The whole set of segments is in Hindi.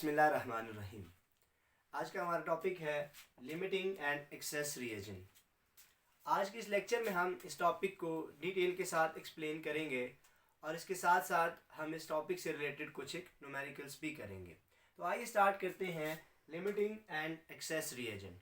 बिस्मिल्लाहिर्रहमानिर्रहीम। आज का हमारा टॉपिक है लिमिटिंग एंड एक्सेस रिएजेंट। आज के इस लेक्चर में हम इस टॉपिक को डिटेल के साथ एक्सप्लेन करेंगे और इसके साथ साथ हम इस टॉपिक से रिलेटेड कुछ एक न्यूमेरिकल्स भी करेंगे। तो आइए स्टार्ट करते हैं लिमिटिंग एंड एक्सेस रिएजेंट।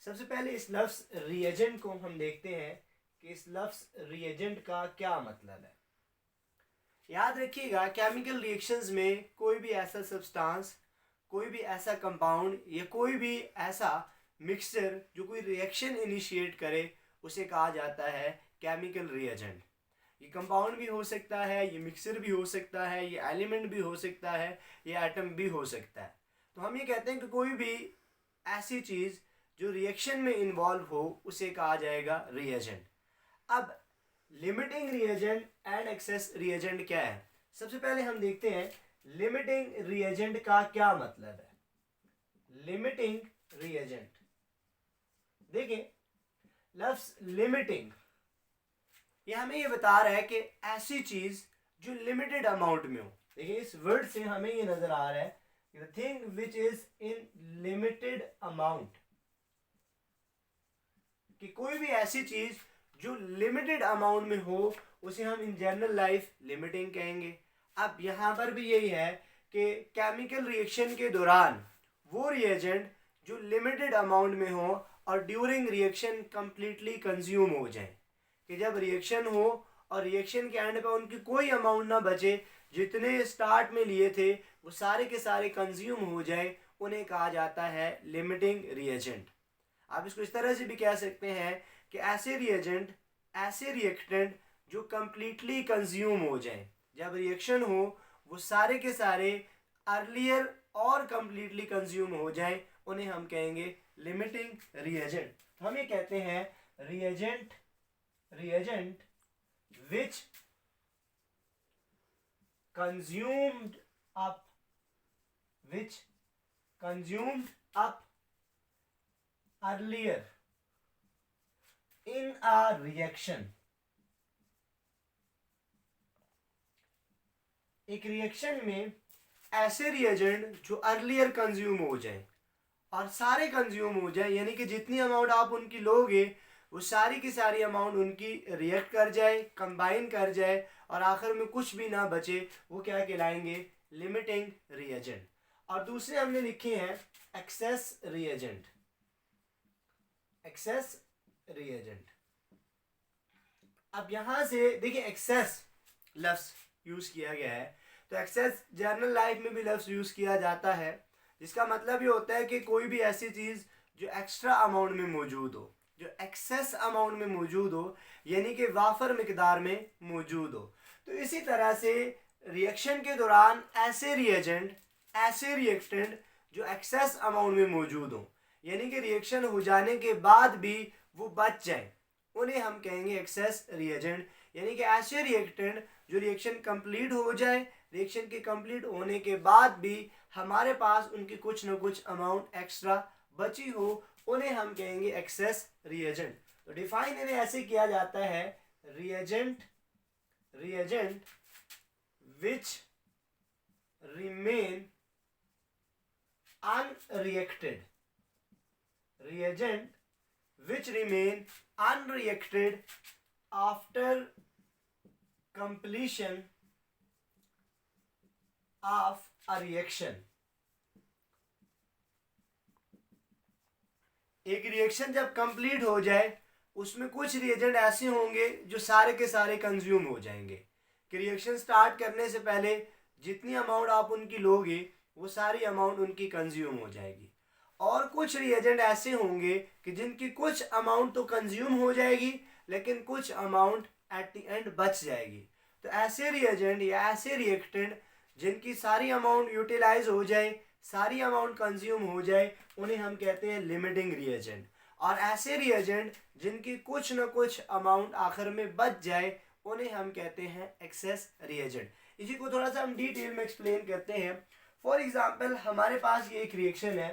सबसे पहले इस लफ्ज़ रिएजेंट को हम देखते हैं कि इस लफ्ज़ रिएजेंट का क्या मतलब है। याद रखिएगा, केमिकल रिएक्शंस में कोई भी ऐसा सब्सटेंस, कोई भी ऐसा कंपाउंड या कोई भी ऐसा मिक्सचर जो कोई रिएक्शन इनिशिएट करे उसे कहा जाता है केमिकल रिएजेंट। ये कंपाउंड भी हो सकता है, ये मिक्सचर भी हो सकता है, ये एलिमेंट भी हो सकता है, ये एटम भी हो सकता है। तो हम ये कहते हैं कि कोई भी ऐसी चीज़ जो रिएक्शन में इन्वॉल्व हो उसे कहा जाएगा रिएजेंट। अब limiting reagent and access reagent क्या है। सबसे पहले हम देखते हैं लिमिटिंग रिएजेंट का क्या मतलब है। लिमिटिंग रिएजेंट, देखिए लफ्ज़ लिमिटिंग ये हमें ये बता रहा है कि ऐसी चीज जो लिमिटेड अमाउंट में हो। देखिए इस वर्ड से हमें ये नजर आ रहा है the thing which is in limited amount, कि कोई भी ऐसी चीज जो लिमिटेड अमाउंट में हो उसे हम इन जनरल लाइफ लिमिटिंग कहेंगे। अब यहाँ पर भी यही है कि केमिकल रिएक्शन के दौरान वो रिएजेंट जो लिमिटेड अमाउंट में हो और ड्यूरिंग रिएक्शन कंप्लीटली कंज्यूम हो जाए, कि जब रिएक्शन हो और रिएक्शन के एंड पे उनकी कोई अमाउंट ना बचे, जितने स्टार्ट में लिए थे वो सारे के सारे कंज्यूम हो जाए, उन्हें कहा जाता है लिमिटिंग रिएजेंट। आप इसको इस तरह से भी कह सकते हैं कि ऐसे रिएजेंट, ऐसे रिएक्टेंट जो कंप्लीटली कंज्यूम हो जाएं, जब रिएक्शन हो वो सारे के सारे अर्लियर और कंप्लीटली कंज्यूम हो जाएं, उन्हें हम कहेंगे लिमिटिंग रिएजेंट। हम ये कहते हैं reagent which consumed up earlier in a reaction। एक रिएक्शन में ऐसे रिएजेंट जो अर्लियर कंज्यूम हो जाए और सारे कंज्यूम हो जाए, यानी कि जितनी अमाउंट आप उनकी लोगे वो सारी की सारी अमाउंट उनकी रिएक्ट कर जाए, कंबाइन कर जाए और आखिर में कुछ भी ना बचे, वो क्या कहलाएंगे लिमिटिंग रिएजेंट। और दूसरे हमने लिखे हैं एक्सेस रिएजेंट। एक्सेस रिएजेंट, अब यहां से देखिए एक्सेस लफ्ज यूज किया गया है, तो एक्सेस जनरल लाइफ में भी लफ्ज यूज किया जाता है, जिसका मतलब ये होता है कि कोई भी ऐसी चीज जो एक्स्ट्रा अमाउंट में मौजूद हो, जो एक्सेस अमाउंट में मौजूद हो, यानी कि वाफर मिकदार में मौजूद हो। तो इसी तरह से रिएक्शन के दौरान ऐसे रिएजेंट, ऐसे रिएक्टेंट जो एक्सेस अमाउंट में मौजूद हो, यानी कि रिएक्शन हो जाने के बाद भी वो बच जाए, उन्हें हम कहेंगे एक्सेस रिएजेंट। यानी कि ऐसे रिएक्टेंट जो रिएक्शन कंप्लीट हो जाए, रिएक्शन के कंप्लीट होने के बाद भी हमारे पास उनकी कुछ न कुछ अमाउंट एक्स्ट्रा बची हो, उन्हें हम कहेंगे एक्सेस रिएजेंट। तो डिफाइन इन्हें ऐसे किया जाता है reagent which remain unreacted, reagent which remain unreacted after completion of a reaction। एक रिएक्शन जब कंप्लीट हो जाए उसमें कुछ रिएजेंट ऐसे होंगे जो सारे के सारे कंज्यूम हो जाएंगे, कि रिएक्शन स्टार्ट करने से पहले जितनी अमाउंट आप उनकी लोगे वो सारी अमाउंट उनकी कंज्यूम हो जाएगी। और कुछ रिएजेंट ऐसे होंगे कि जिनकी कुछ अमाउंट तो कंज्यूम हो जाएगी लेकिन कुछ अमाउंट एट द एंड बच जाएगी। तो ऐसे रिएजेंट या ऐसे रिएक्टेंट जिनकी सारी अमाउंट यूटिलाइज हो जाए, सारी अमाउंट कंज्यूम हो जाए, उन्हें हम कहते हैं लिमिटिंग रिएजेंट। और ऐसे रिएजेंट जिनकी कुछ न कुछ अमाउंट आखिर में बच जाए, उन्हें हम कहते हैं एक्सेस रिएजेंट। इसी को थोड़ा सा हम डिटेल में एक्सप्लेन करते हैं। फॉर एग्जाम्पल हमारे पास ये एक रिएक्शन है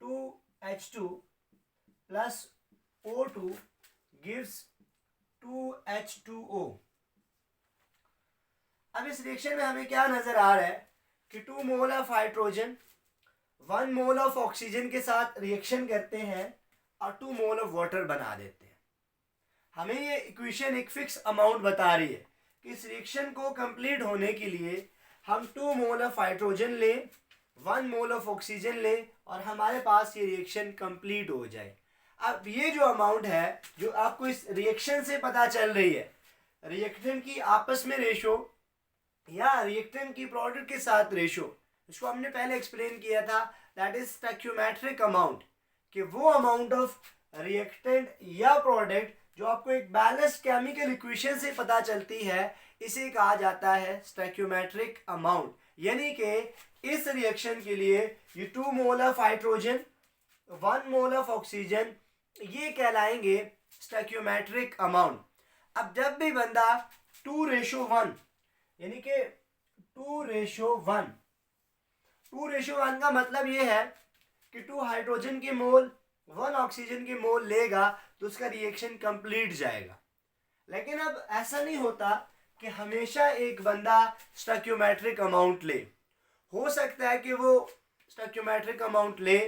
2H2 plus O2 gives 2H2O। अब इस रिएक्शन में हमें क्या नजर आ रहा है कि 2 मोल of hydrogen 1 mole of oxygen के साथ रिएक्शन करते हैं और 2 मोल ऑफ वाटर बना देते हैं। हमें ये इक्वेशन एक फिक्स अमाउंट बता रही है कि इस रिएक्शन को कंप्लीट होने के लिए हम 2 मोल ऑफ हाइड्रोजन लें, 1 मोल ऑफ ऑक्सीजन लें और हमारे पास ये रिएक्शन कंप्लीट हो जाए। अब ये जो अमाउंट है जो आपको इस रिएक्शन से पता चल रही है, रिएक्टेंट की आपस में रेशो या रिएक्टेंट की प्रोडक्ट के साथ रेशो, इसको हमने पहले एक्सप्लेन किया था, दैट इज स्टोइकियोमेट्रिक अमाउंट, कि वो अमाउंट ऑफ रिएक्टेंट या प्रोडक्ट जो आपको एक बैलेंस्ड केमिकल इक्वेशन से पता चलती है, इसे कहा जाता है स्टोइकियोमेट्रिक अमाउंट। यानी कि इस रिएक्शन के लिए ये 2 मोल of hydrogen, 1 mole of oxygen, ये कहलाएंगे स्टोइकियोमेट्रिक अमाउंट। अब जब भी बंदा 2:1 यानी कि 2:1, 2:1 का मतलब ये है कि 2 हाइड्रोजन के मोल 1 ऑक्सीजन के मोल लेगा तो उसका रिएक्शन कंप्लीट जाएगा। लेकिन अब ऐसा नहीं होता कि हमेशा एक बंदा स्टोइकियोमेट्रिक अमाउंट ले। हो सकता है कि वो स्टोइकियोमेट्रिक अमाउंट ले,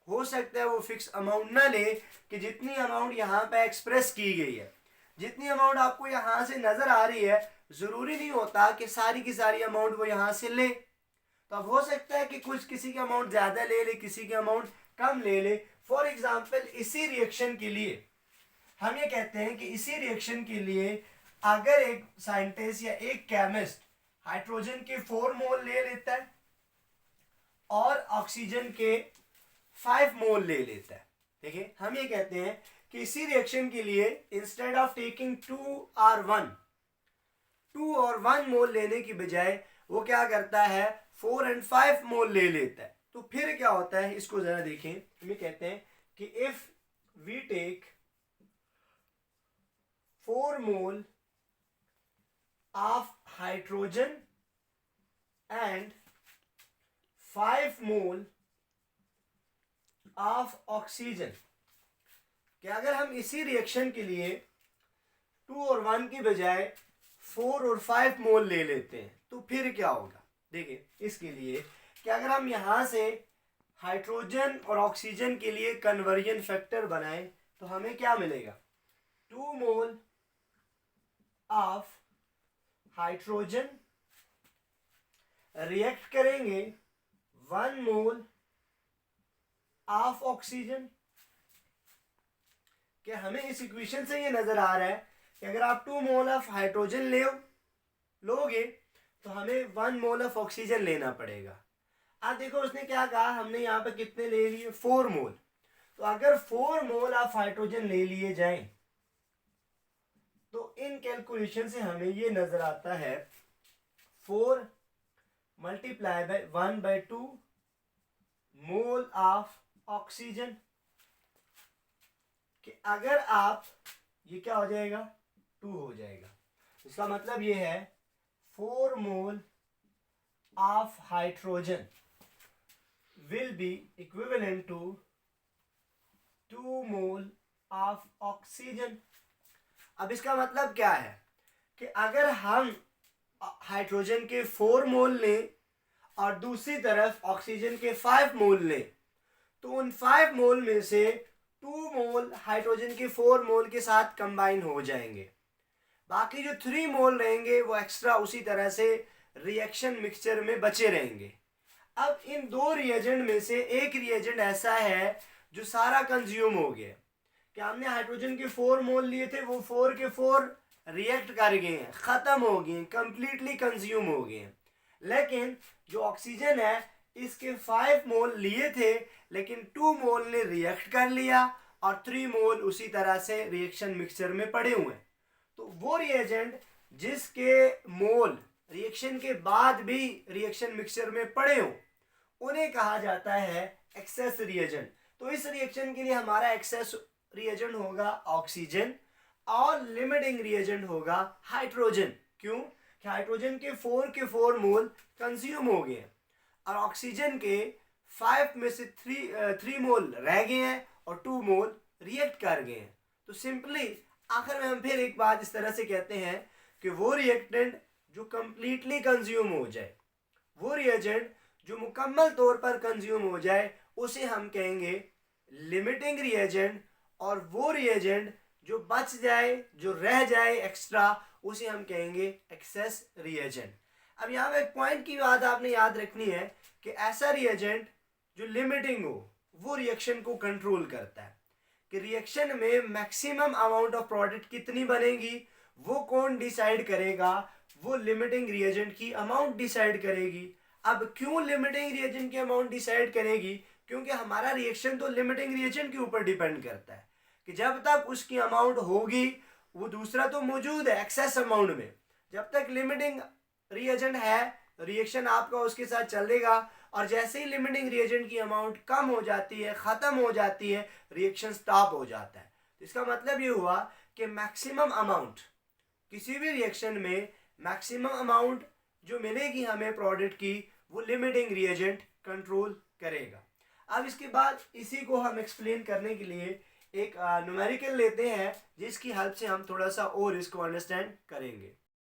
हो सकता है वो फिक्स अमाउंट ना ले, कि जितनी अमाउंट यहाँ पे एक्सप्रेस की गई है, जितनी अमाउंट आपको यहाँ से नज़र आ रही है, ज़रूरी नहीं होता कि सारी की सारी अमाउंट वो यहाँ से ले। तो अब हो सकता है कि कुछ किसी की अमाउंट ज़्यादा ले ले, किसी की अमाउंट कम ले ले। फॉर एग्जाम्पल इसी रिएक्शन के लिए हम ये कहते हैं कि इसी रिएक्शन के लिए अगर एक साइंटिस्ट या एक केमिस्ट हाइड्रोजन के 4 मोल ले लेता है और ऑक्सीजन के 5 मोल ले लेता है, देखिए हम ये कहते हैं कि इसी रिएक्शन के लिए इंस्टेड ऑफ टेकिंग 2 और 1 मोल लेने की बजाय वो क्या करता है 4 और 5 मोल ले लेता है। तो फिर क्या होता है, इसको जरा देखें। हम ये कहते हैं कि if we take 4 mole of hydrogen and 5 mole of oxygen, कि अगर हम इसी रिएक्शन के लिए 2 और 1 की बजाय 4 और 5 मोल ले लेते हैं तो फिर क्या होगा। देखिए इसके लिए कि अगर हम यहाँ से हाइड्रोजन और ऑक्सीजन के लिए कन्वर्जन फैक्टर बनाएं तो हमें क्या मिलेगा, 2 मोल ऑफ हाइड्रोजन रिएक्ट करेंगे 1 मोल ऑफ ऑक्सीजन। कि हमें इस इक्वेशन से ये नजर आ रहा है कि अगर आप 2 मोल ऑफ हाइड्रोजन लोगे तो हमें 1 मोल ऑफ ऑक्सीजन लेना पड़ेगा। अब देखो उसने क्या कहा, हमने यहाँ पे कितने ले लिए 4 मोल। तो अगर 4 मोल ऑफ हाइड्रोजन ले लिए जाएं तो इन कैलकुलेशन से हमें ये नजर आता है 4 multiply by 1/2 mole of oxygen, कि अगर आप ये क्या हो जाएगा 2 हो जाएगा। इसका मतलब ये है 4 mole of hydrogen will be equivalent to 2 mole of oxygen. अब इसका मतलब क्या है कि अगर हम हाइड्रोजन के 4 मोल लें और दूसरी तरफ ऑक्सीजन के 5 मोल लें तो उन 5 मोल में से 2 मोल हाइड्रोजन के 4 मोल के साथ कंबाइन हो जाएंगे। बाकी जो 3 मोल रहेंगे वो एक्स्ट्रा उसी तरह से रिएक्शन मिक्सचर में बचे रहेंगे। अब इन 2 रिएजेंट में से एक रिएजेंट ऐसा है जो सारा कंज्यूम हो गया, कि हमने हाइड्रोजन के 4 मोल लिए थे, वो 4 के 4 रिएक्ट कर गए हैं, ख़त्म हो गए हैं, कम्प्लीटली कंज्यूम हो गए हैं। लेकिन जो ऑक्सीजन है इसके 5 मोल लिए थे लेकिन 2 मोल ने रिएक्ट कर लिया और 3 मोल उसी तरह से रिएक्शन मिक्सचर में पड़े हुए हैं। तो वो रिएजेंट जिसके मोल रिएक्शन के बाद भी रिएक्शन मिक्सचर में पड़े हों उन्हें कहा जाता है एक्सेस रिएजेंट। तो इस रिएक्शन के लिए हमारा एक्सेस रिएजेंट होगा ऑक्सीजन और लिमिटिंग रिएजेंट होगा हाइड्रोजन। क्यों? कि हाइड्रोजन के 4 मोल कंज्यूम हो गए हैं और ऑक्सीजन के 5 में से 3 मोल रह गए हैं और 2 मोल रिएक्ट कर गए हैं। तो सिंपली आखिर में हम फिर एक बात इस तरह से कहते हैं कि वो रिएक्टेंट जो कंप्लीटली कंज्यूम हो जाए, वो रिएजेंट जो मुकम्मल तौर पर कंज्यूम हो जाए उसे हम कहेंगे लिमिटिंग रिएजेंट, और वो रिएजेंट जो बच जाए, जो रह जाए एक्स्ट्रा, उसे हम कहेंगे एक्सेस रिएजेंट। अब यहाँ पे एक पॉइंट की बात आपने याद रखनी है कि ऐसा रिएजेंट जो लिमिटिंग हो वो रिएक्शन को कंट्रोल करता है कि रिएक्शन में मैक्सिमम अमाउंट ऑफ प्रोडक्ट कितनी बनेगी वो कौन डिसाइड करेगा, वो लिमिटिंग रिएजेंट की अमाउंट डिसाइड करेगी। अब क्यों लिमिटिंग रिएजेंट की अमाउंट डिसाइड करेगी? क्योंकि हमारा रिएक्शन तो लिमिटिंग रिएजेंट के ऊपर डिपेंड करता है कि जब तक उसकी अमाउंट होगी, वो दूसरा तो मौजूद है एक्सेस अमाउंट में, जब तक लिमिटिंग रिएजेंट है रिएक्शन आपका उसके साथ चलेगा, और जैसे ही लिमिटिंग रिएजेंट की अमाउंट कम हो जाती है, ख़त्म हो जाती है, रिएक्शन स्टॉप हो जाता है। तो इसका मतलब ये हुआ कि मैक्सिमम अमाउंट किसी भी रिएक्शन में, मैक्सिमम अमाउंट जो मिलेगी हमें प्रोडक्ट की, वो लिमिटिंग रिएजेंट कंट्रोल करेगा। अब इसके बाद इसी को हम एक्सप्लेन करने के लिए एक न्यूमेरिकल लेते हैं जिसकी हेल्प से हम थोड़ा सा और इसको अंडरस्टैंड करेंगे।